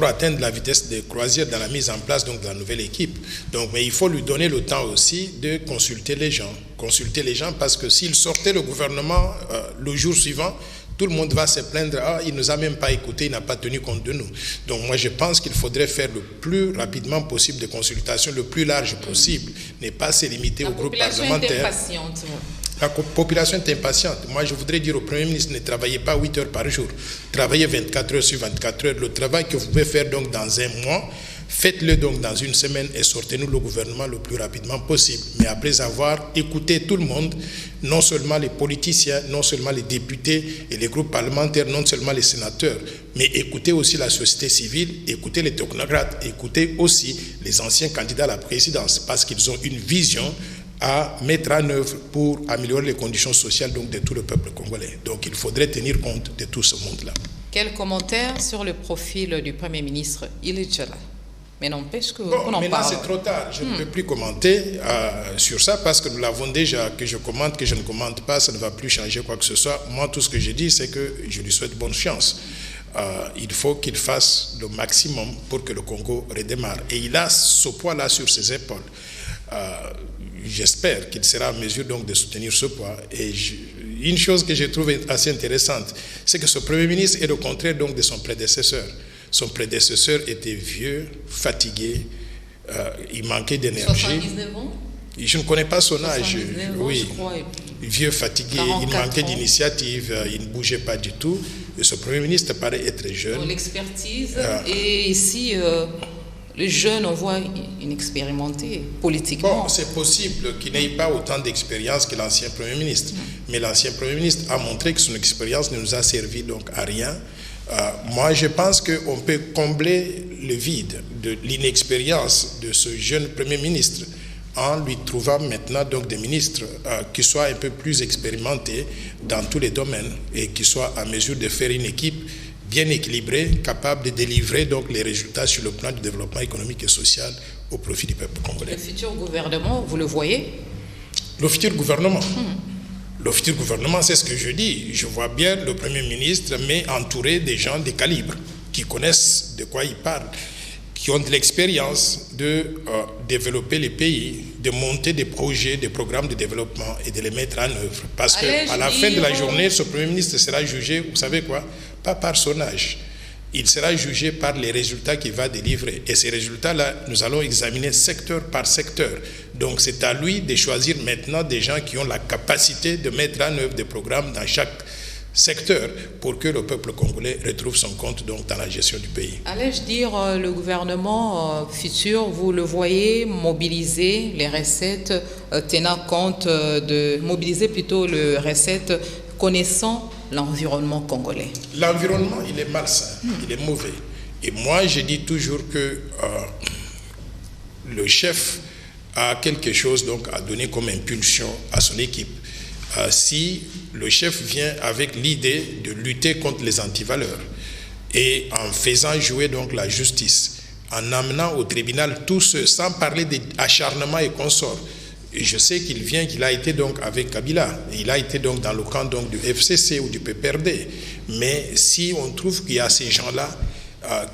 atteindre la vitesse de croisière dans la mise en place donc, de la nouvelle équipe. Donc, mais il faut lui donner le temps aussi de consulter les gens. Consulter les gens parce que s'il sortait le gouvernement le jour suivant, tout le monde va se plaindre, il ne nous a même pas écoutés, il n'a pas tenu compte de nous. Donc moi je pense qu'il faudrait faire le plus rapidement possible des consultations, le plus large possible, ne pas se limiter au groupe parlementaire. La population est impatiente. Moi, je voudrais dire au Premier ministre, ne travaillez pas 8 heures par jour. Travaillez 24 heures sur 24 heures. Le travail que vous pouvez faire donc dans un mois, faites-le donc dans une semaine et sortez-nous le gouvernement le plus rapidement possible. Mais après avoir écouté tout le monde, non seulement les politiciens, non seulement les députés et les groupes parlementaires, non seulement les sénateurs, mais écoutez aussi la société civile, écoutez les technocrates, écoutez aussi les anciens candidats à la présidence, parce qu'ils ont une vision à mettre en œuvre pour améliorer les conditions sociales donc, de tout le peuple congolais. Donc il faudrait tenir compte de tout ce monde-là. Quel commentaire sur le profil du Premier ministre? Il est déjà là. Mais n'empêche qu'on en parle. Maintenant c'est trop tard. Je ne peux plus commenter sur ça parce que nous l'avons déjà. Que je commente, que je ne commente pas, ça ne va plus changer quoi que ce soit. Moi, tout ce que je dis, c'est que je lui souhaite bonne chance. Il faut qu'il fasse le maximum pour que le Congo redémarre. Et il a ce poids-là sur ses épaules. J'espère qu'il sera en mesure donc de soutenir ce poids. Et une chose que je trouve assez intéressante, c'est que ce Premier ministre est le contraire donc de son prédécesseur. Son prédécesseur était vieux, fatigué, il manquait d'énergie. 79 ans? Je ne connais pas son âge. Oui, je crois, vieux, fatigué, il manquait d'initiative, il ne bougeait pas du tout. Et ce Premier ministre paraît être jeune. Pour l'expertise. Et ici, les jeunes, on voit inexpérimentés politiquement. Bon, c'est possible qu'il n'ait pas autant d'expérience que l'ancien Premier ministre. Mais l'ancien Premier ministre a montré que son expérience ne nous a servi donc à rien. Moi, je pense qu'on peut combler le vide de l'inexpérience de ce jeune Premier ministre en lui trouvant maintenant donc des ministres qui soient un peu plus expérimentés dans tous les domaines et qui soient en mesure de faire une équipe bien équilibrée, capable de délivrer donc les résultats sur le plan du développement économique et social au profit du peuple congolais. Le futur gouvernement, vous le voyez? Le futur gouvernement. Le futur gouvernement, c'est ce que je dis. Je vois bien le Premier ministre, mais entouré des gens de calibre, qui connaissent de quoi ils parlent, qui ont de l'expérience de développer les pays, de monter des projets, des programmes de développement et de les mettre en œuvre. Parce qu'à la fin de la journée, ce Premier ministre sera jugé, vous savez quoi, pas par son âge. Il sera jugé par les résultats qu'il va délivrer. Et ces résultats-là, nous allons examiner secteur par secteur. Donc c'est à lui de choisir maintenant des gens qui ont la capacité de mettre en œuvre des programmes dans chaque secteur pour que le peuple congolais retrouve son compte donc, dans la gestion du pays. Allais-je dire, le gouvernement futur, vous le voyez mobiliser les recettes, tenant compte de mobiliser plutôt les recettes connaissant l'environnement congolais? L'environnement, il est malsain, il est mauvais. Et moi, je dis toujours que le chef a quelque chose donc, à donner comme impulsion à son équipe. Si le chef vient avec l'idée de lutter contre les antivaleurs et en faisant jouer donc la justice, en amenant au tribunal tous ceux, sans parler d'acharnement et consorts. Et je sais qu'il a été donc avec Kabila, il a été donc dans le camp donc du FCC ou du PPRD. Mais si on trouve qu'il y a ces gens-là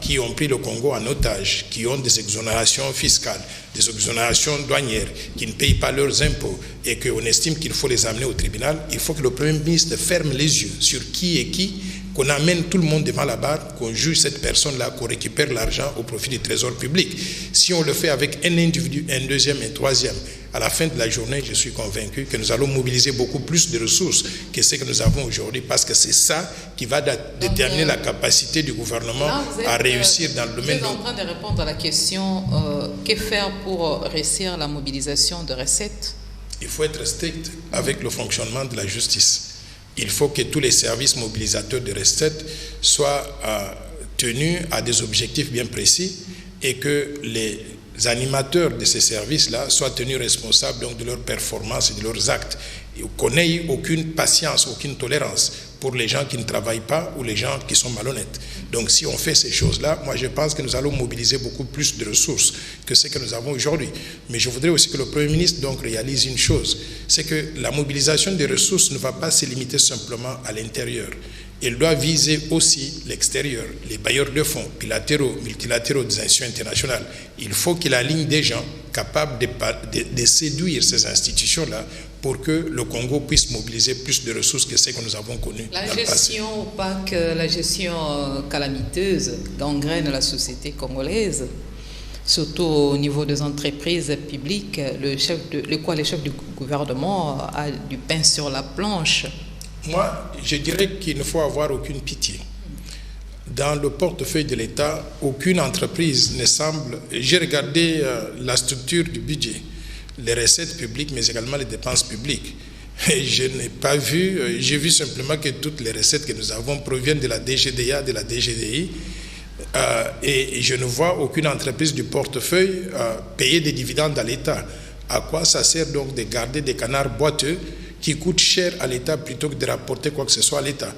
qui ont pris le Congo en otage, qui ont des exonérations fiscales, des exonérations douanières, qui ne payent pas leurs impôts et qu'on estime qu'il faut les amener au tribunal, il faut que le Premier ministre ferme les yeux sur qui est qui, qu'on amène tout le monde devant la barre, qu'on juge cette personne-là, qu'on récupère l'argent au profit du trésor public. Si on le fait avec un individu, un deuxième, un troisième, à la fin de la journée, je suis convaincu que nous allons mobiliser beaucoup plus de ressources que ce que nous avons aujourd'hui, parce que c'est ça qui va déterminer la capacité du gouvernement à réussir dans le domaine. Vous êtes en train de répondre à la question que faire pour réussir la mobilisation de recettes? Il faut être strict avec le fonctionnement de la justice. Il faut que tous les services mobilisateurs de recettes soient tenus à des objectifs bien précis et que les animateurs de ces services-là soient tenus responsables donc, de leurs performances et de leurs actes. Et qu'on n'ait aucune patience, aucune tolérance pour les gens qui ne travaillent pas ou les gens qui sont malhonnêtes. Donc si on fait ces choses-là, moi je pense que nous allons mobiliser beaucoup plus de ressources que ce que nous avons aujourd'hui. Mais je voudrais aussi que le Premier ministre donc, réalise une chose, c'est que la mobilisation des ressources ne va pas se limiter simplement à l'intérieur. Elle doit viser aussi l'extérieur, les bailleurs de fonds, bilatéraux, multilatéraux des institutions internationales. Il faut qu'il aligne des gens capables de séduire ces institutions-là pour que le Congo puisse mobiliser plus de ressources que ce que nous avons connu dans le passé. La gestion opaque, la gestion calamiteuse gangrène la société congolaise, surtout au niveau des entreprises publiques. Le chef du gouvernement a du pain sur la planche. Moi, je dirais qu'il ne faut avoir aucune pitié. Dans le portefeuille de l'État, aucune entreprise ne semble... J'ai regardé la structure du budget, les recettes publiques, mais également les dépenses publiques. Et je n'ai pas vu, j'ai vu simplement que toutes les recettes que nous avons proviennent de la DGDA, de la DGDI, et je ne vois aucune entreprise du portefeuille payer des dividendes à l'État. À quoi ça sert donc de garder des canards boiteux qui coûtent cher à l'État plutôt que de rapporter quoi que ce soit à l'État?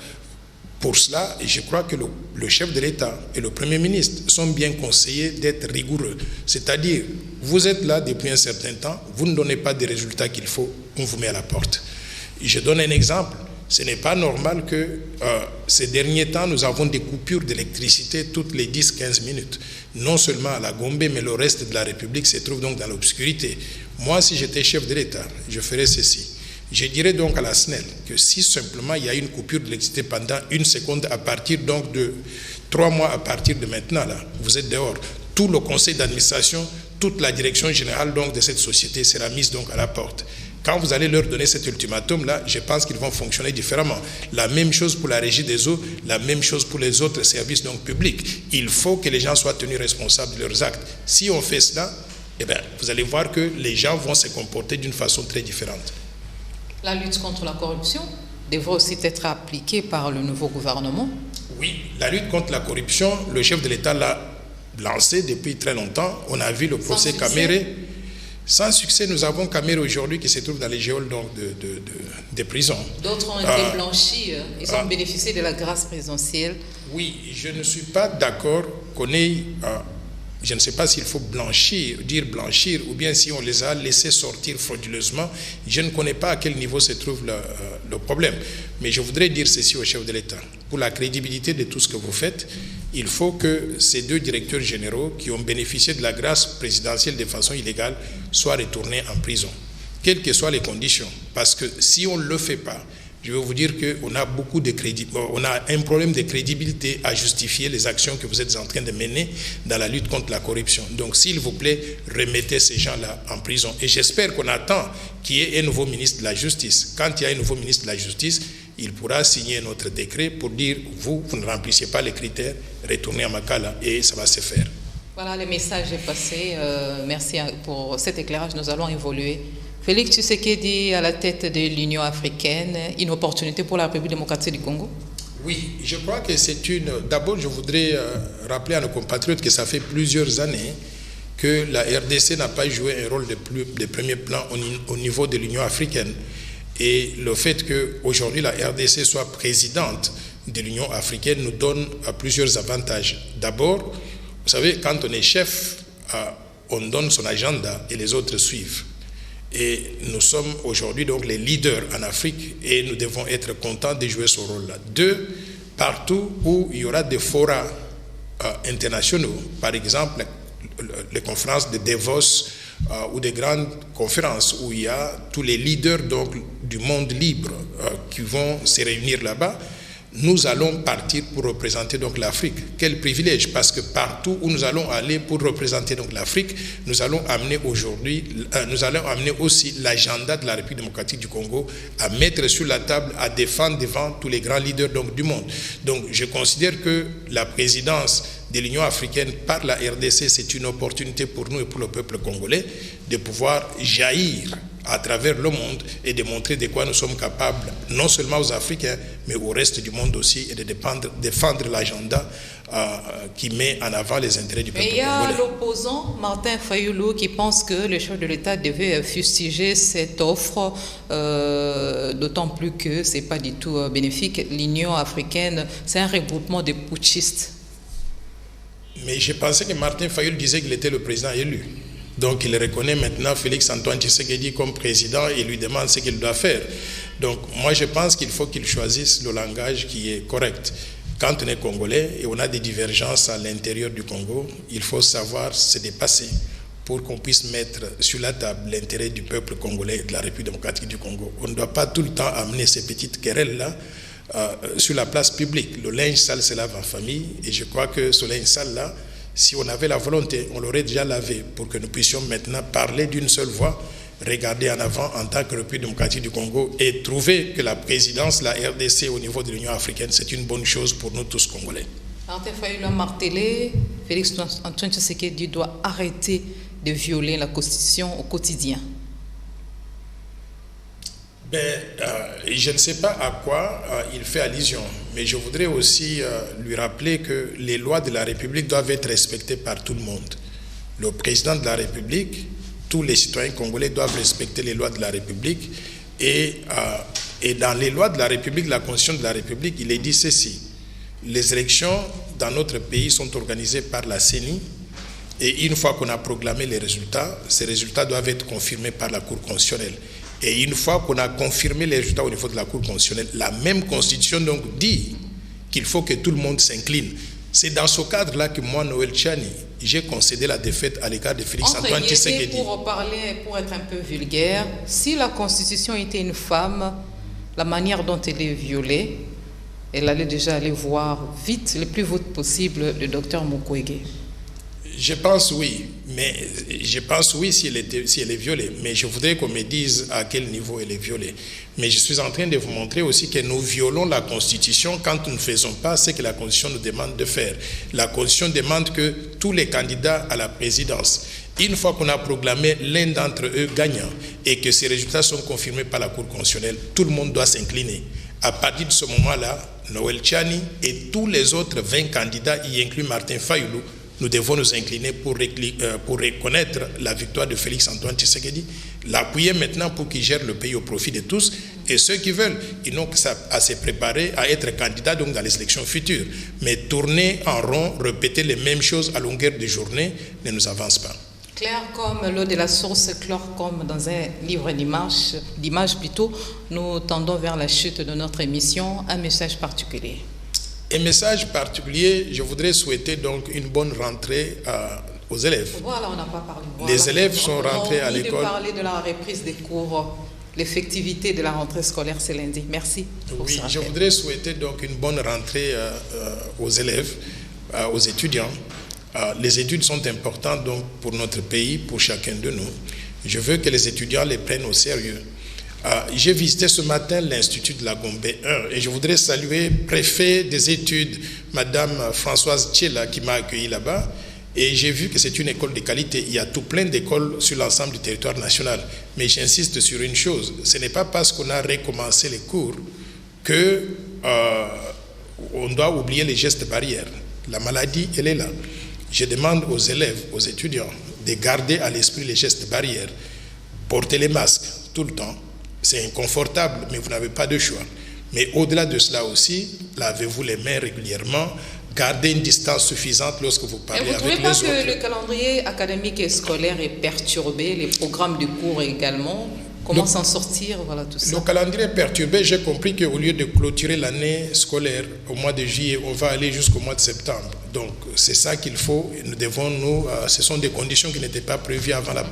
Pour cela, je crois que le chef de l'État et le Premier ministre sont bien conseillés d'être rigoureux. C'est-à-dire, vous êtes là depuis un certain temps, vous ne donnez pas des résultats qu'il faut, on vous met à la porte. Je donne un exemple. Ce n'est pas normal que ces derniers temps, nous avons des coupures d'électricité toutes les 10-15 minutes. Non seulement à la Gombe, mais le reste de la République se trouve donc dans l'obscurité. Moi, si j'étais chef de l'État, je ferais ceci. Je dirais donc à la SNEL que si simplement il y a une coupure d'électricité pendant 1 seconde à partir donc de 3 mois à partir de maintenant, là, vous êtes dehors. Tout le conseil d'administration, toute la direction générale donc de cette société sera mise donc à la porte. Quand vous allez leur donner cet ultimatum-là, je pense qu'ils vont fonctionner différemment. La même chose pour la régie des eaux, la même chose pour les autres services donc publics. Il faut que les gens soient tenus responsables de leurs actes. Si on fait cela, eh bien, vous allez voir que les gens vont se comporter d'une façon très différente. La lutte contre la corruption devrait aussi être appliquée par le nouveau gouvernement? Oui, la lutte contre la corruption, le chef de l'État l'a lancé depuis très longtemps. On a vu le procès Caméré. Sans succès, nous avons Caméré aujourd'hui qui se trouve dans les geôles des prisons. D'autres ont été blanchis, ils ont bénéficié de la grâce présidentielle. Oui, je ne suis pas d'accord qu'on ait... je ne sais pas s'il faut blanchir ou bien si on les a laissés sortir frauduleusement. Je ne connais pas à quel niveau se trouve le problème. Mais je voudrais dire ceci au chef de l'État. Pour la crédibilité de tout ce que vous faites, il faut que ces 2 directeurs généraux qui ont bénéficié de la grâce présidentielle de façon illégale soient retournés en prison, quelles que soient les conditions. Parce que si on ne le fait pas, je vais vous dire qu'on a on a un problème de crédibilité à justifier les actions que vous êtes en train de mener dans la lutte contre la corruption. Donc, s'il vous plaît, remettez ces gens-là en prison. Et j'espère qu'on attend qu'il y ait un nouveau ministre de la Justice. Quand il y a un nouveau ministre de la Justice, il pourra signer notre décret pour dire, vous ne remplissez pas les critères, retournez à Makala et ça va se faire. Voilà, le message est passé. Merci pour cet éclairage. Nous allons évoluer. Félix Tshisekedi à la tête de l'Union africaine, une opportunité pour la République démocratique du Congo? Oui, je crois que c'est une... D'abord, je voudrais rappeler à nos compatriotes que ça fait plusieurs années que la RDC n'a pas joué un rôle de premier plan au niveau de l'Union africaine. Et le fait qu'aujourd'hui la RDC soit présidente de l'Union africaine nous donne plusieurs avantages. D'abord, vous savez, quand on est chef, on donne son agenda et les autres suivent. Et nous sommes aujourd'hui donc les leaders en Afrique et nous devons être contents de jouer ce rôle-là. 2, partout où il y aura des forats internationaux, par exemple les conférences de Davos ou des grandes conférences où il y a tous les leaders donc, du monde libre qui vont se réunir là-bas, nous allons partir pour représenter donc l'Afrique. Quel privilège, parce que partout où nous allons aller pour représenter donc l'Afrique, nous allons amener aussi l'agenda de la République démocratique du Congo à mettre sur la table, à défendre devant tous les grands leaders donc, du monde. Donc je considère que la présidence de l'Union africaine par la RDC, c'est une opportunité pour nous et pour le peuple congolais de pouvoir jaillir à travers le monde et de montrer de quoi nous sommes capables, non seulement aux Africains, mais au reste du monde aussi, et de défendre l'agenda qui met en avant les intérêts du peuple congolais. Mais il y a l'opposant Martin Fayulu qui pense que le chef de l'État devait fustiger cette offre, d'autant plus que ce n'est pas du tout bénéfique. L'Union africaine, c'est un regroupement de putschistes. Mais je pensais que Martin Fayulu disait qu'il était le président élu. Donc il reconnaît maintenant Félix-Antoine Tshisekedi comme président et lui demande ce qu'il doit faire. Donc moi je pense qu'il faut qu'il choisisse le langage qui est correct. Quand on est congolais et on a des divergences à l'intérieur du Congo, il faut savoir se dépasser pour qu'on puisse mettre sur la table l'intérêt du peuple congolais et de la République démocratique du Congo. On ne doit pas tout le temps amener ces petites querelles-là sur la place publique. Le linge sale se lave en famille et je crois que ce linge sale-là, si on avait la volonté, on l'aurait déjà lavé pour que nous puissions maintenant parler d'une seule voix, regarder en avant en tant que République démocratique du Congo et trouver que la présidence, la RDC au niveau de l'Union africaine, c'est une bonne chose pour nous tous Congolais. Martin Fayulu a martelé, Félix-Antoine Tshisekedi doit arrêter de violer la Constitution au quotidien. Je ne sais pas à quoi il fait allusion, mais je voudrais aussi lui rappeler que les lois de la République doivent être respectées par tout le monde. Le président de la République, tous les citoyens congolais doivent respecter les lois de la République et dans les lois de la République, la Constitution de la République, il est dit ceci: les élections dans notre pays sont organisées par la CENI et une fois qu'on a proclamé les résultats, ces résultats doivent être confirmés par la Cour constitutionnelle. Et une fois qu'on a confirmé les résultats au niveau de la Cour constitutionnelle, la même Constitution donc dit qu'il faut que tout le monde s'incline. C'est dans ce cadre-là que moi, Noël Tchani, j'ai concédé la défaite à l'égard de Félix-Antoine Tshisekedi. Pour parler, pour être un peu vulgaire, si la Constitution était une femme, la manière dont elle est violée, elle allait déjà aller voir vite, le plus vite possible, le docteur Mukwege. Je pense oui, mais je pense oui si elle est violée. Mais je voudrais qu'on me dise à quel niveau elle est violée. Mais je suis en train de vous montrer aussi que nous violons la Constitution quand nous ne faisons pas ce que la Constitution nous demande de faire. La Constitution demande que tous les candidats à la présidence, une fois qu'on a proclamé l'un d'entre eux gagnant et que ces résultats sont confirmés par la Cour constitutionnelle, tout le monde doit s'incliner. À partir de ce moment-là, Noël Tchani et tous les autres 20 candidats, y inclut Martin Fayulu, nous devons nous incliner pour reconnaître la victoire de Félix Antoine Tshisekedi, l'appuyer maintenant pour qu'il gère le pays au profit de tous, et ceux qui veulent, ils n'ont qu'à se préparer à être candidats donc dans les élections futures. Mais tourner en rond, répéter les mêmes choses à longueur de journée ne nous avance pas. Clair comme l'eau de la source, clair comme dans un livre d'images plutôt, nous tendons vers la chute de notre émission. Un message particulier. Un message particulier, je voudrais souhaiter donc une bonne rentrée aux élèves. Voilà, on n'a pas parlé. Voilà. Les élèves sont rentrés à l'école. On a parler de la reprise des cours, l'effectivité de la rentrée scolaire, c'est lundi. Merci. Oui, je voudrais souhaiter donc une bonne rentrée aux élèves, aux étudiants. Les études sont importantes donc pour notre pays, pour chacun de nous. Je veux que les étudiants les prennent au sérieux. J'ai visité ce matin l'Institut de la Gombe 1 et je voudrais saluer le préfet des études, Madame Françoise Tchela, qui m'a accueilli là-bas. Et j'ai vu que c'est une école de qualité. Il y a tout plein d'écoles sur l'ensemble du territoire national. Mais j'insiste sur une chose, ce n'est pas parce qu'on a recommencé les cours qu'on doit oublier les gestes barrières. La maladie, elle est là. Je demande aux élèves, aux étudiants, de garder à l'esprit les gestes barrières. Portez les masques tout le temps. C'est inconfortable, mais vous n'avez pas de choix. Mais au-delà de cela aussi, lavez-vous les mains régulièrement. Gardez une distance suffisante lorsque vous parlez avec les autres. Vous ne trouvez pas que le calendrier académique et scolaire est perturbé, les programmes de cours également? Comment s'en sortir, voilà tout ça? Le calendrier est perturbé. J'ai compris qu'au lieu de clôturer l'année scolaire au mois de juillet, on va aller jusqu'au mois de septembre. Donc c'est ça qu'il faut. Nous devons ce sont des conditions qui n'étaient pas prévues avant la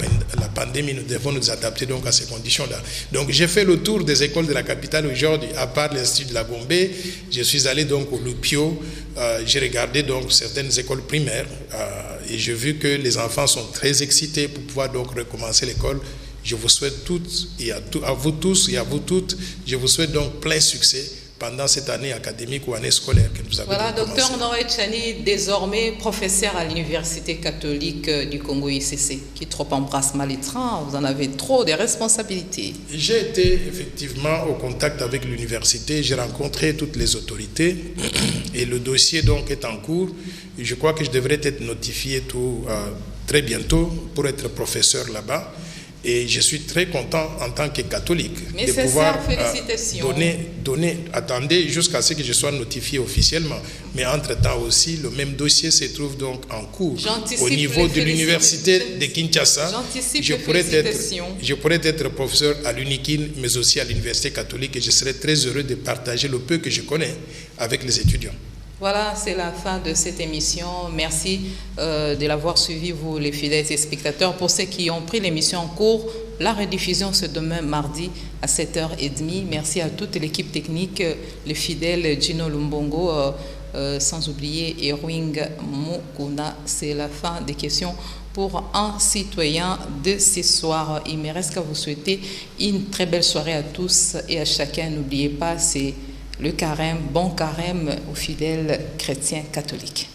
pandémie. Nous devons nous adapter donc à ces conditions-là. Donc j'ai fait le tour des écoles de la capitale aujourd'hui, à part l'Institut de la Gombe. Je suis allé donc au Lupio. J'ai regardé donc certaines écoles primaires et j'ai vu que les enfants sont très excités pour pouvoir donc recommencer l'école. Je vous souhaite toutes et à vous tous et à vous toutes, je vous souhaite donc plein succès pendant cette année académique ou année scolaire que nous avons commencé. Voilà, docteur Honoré Tchani, désormais professeur à l'Université catholique du Congo ICC, qui trop embrasse mal les trains, vous en avez trop de responsabilités. J'ai été effectivement au contact avec l'université, j'ai rencontré toutes les autorités et le dossier donc est en cours. Je crois que je devrais être notifié très bientôt pour être professeur là-bas. Et je suis très content en tant que catholique de pouvoir donner, attendez jusqu'à ce que je sois notifié officiellement. Mais entre-temps aussi, le même dossier se trouve donc en cours au niveau de l'université de Kinshasa. Je pourrais être professeur à l'UNIKIN, mais aussi à l'université catholique et je serai très heureux de partager le peu que je connais avec les étudiants. Voilà, c'est la fin de cette émission. Merci de l'avoir suivi, vous les fidèles spectateurs. Pour ceux qui ont pris l'émission en cours, la rediffusion c'est demain mardi à 7h30. Merci à toute l'équipe technique, le fidèle Gino Lumbongo, sans oublier Erwing Mukuna. C'est la fin des questions pour un citoyen de ce soir. Il me reste qu'à vous souhaiter une très belle soirée à tous et à chacun. N'oubliez pas, c'est le carême, bon carême aux fidèles chrétiens catholiques.